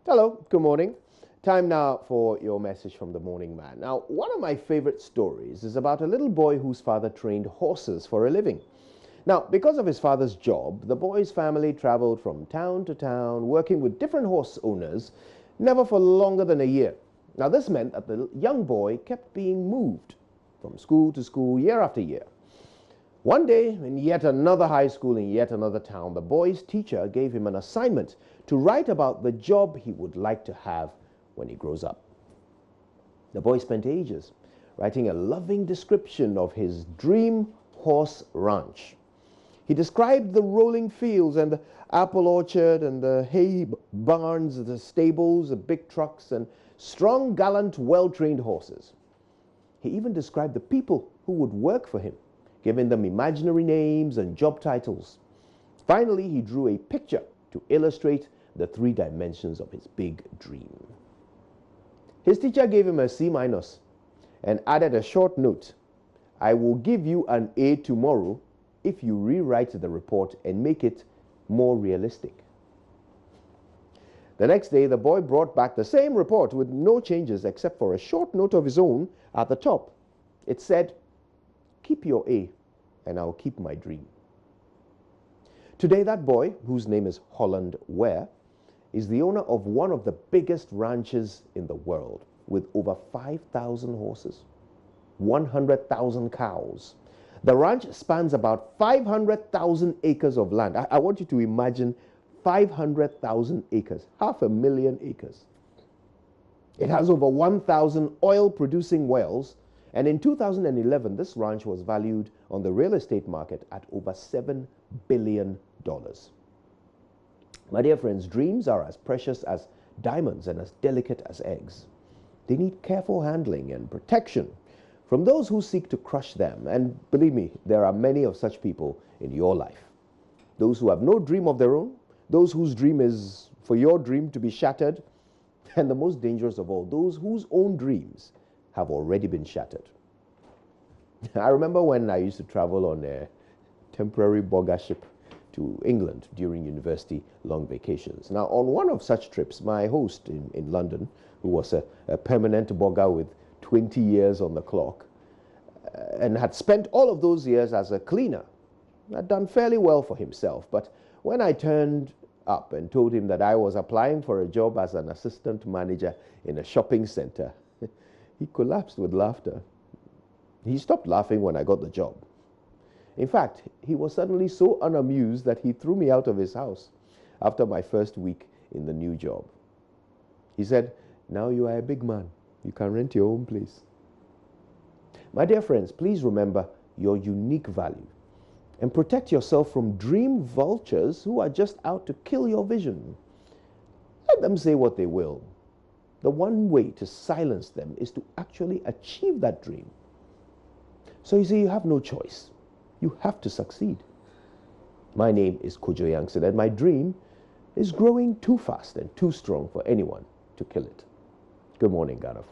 Hello, good morning. Time now for your message from the morning man. Now, one of my favorite stories is about a little boy whose father trained horses for a living. Now, because of his father's job, the boy's family traveled from town to town, working with different horse owners, never for longer than a year. Now, this meant that the young boy kept being moved from school to school year after year. One day, in yet another high school in yet another town, the boy's teacher gave him an assignment to write about the job he would like to have when he grows up. The boy spent ages writing a loving description of his dream horse ranch. He described the rolling fields and the apple orchard and the hay barns, the stables, the big trucks, and strong, gallant, well-trained horses. He even described the people who would work for him, giving them imaginary names and job titles. Finally, he drew a picture to illustrate the 3 dimensions of his big dream. His teacher gave him a C- and added a short note: "I will give you an A tomorrow if you rewrite the report and make it more realistic." The next day, the boy brought back the same report with no changes except for a short note of his own at the top. It said, "Keep your A, and I'll keep my dream." Today, that boy, whose name is Holland Ware, is the owner of one of the biggest ranches in the world, with over 5,000 horses, 100,000 cows. The ranch spans about 500,000 acres of land. I want you to imagine 500,000 acres, 500,000 acres. It has over 1,000 oil-producing wells, and in 2011, this ranch was valued on the real estate market at over $7 billion. My dear friends, dreams are as precious as diamonds and as delicate as eggs. They need careful handling and protection from those who seek to crush them. And believe me, there are many of such people in your life. Those who have no dream of their own, those whose dream is for your dream to be shattered, and the most dangerous of all, those whose own dreams have already been shattered. I remember when I used to travel on a temporary bogger ship to England during university long vacations. Now, on one of such trips, my host in London, who was a permanent bogger with 20 years on the clock, and had spent all of those years as a cleaner, had done fairly well for himself. But when I turned up and told him that I was applying for a job as an assistant manager in a shopping center, he collapsed with laughter. He stopped laughing when I got the job. In fact, he was suddenly so unamused that he threw me out of his house after my first week in the new job. He said, "Now you are a big man. You can rent your own place." My dear friends, please remember your unique value and protect yourself from dream vultures who are just out to kill your vision. Let them say what they will. The one way to silence them is to actually achieve that dream. So you see, you have no choice. You have to succeed. My name is Kojo Yankson, and my dream is growing too fast and too strong for anyone to kill it. Good morning, Ghana.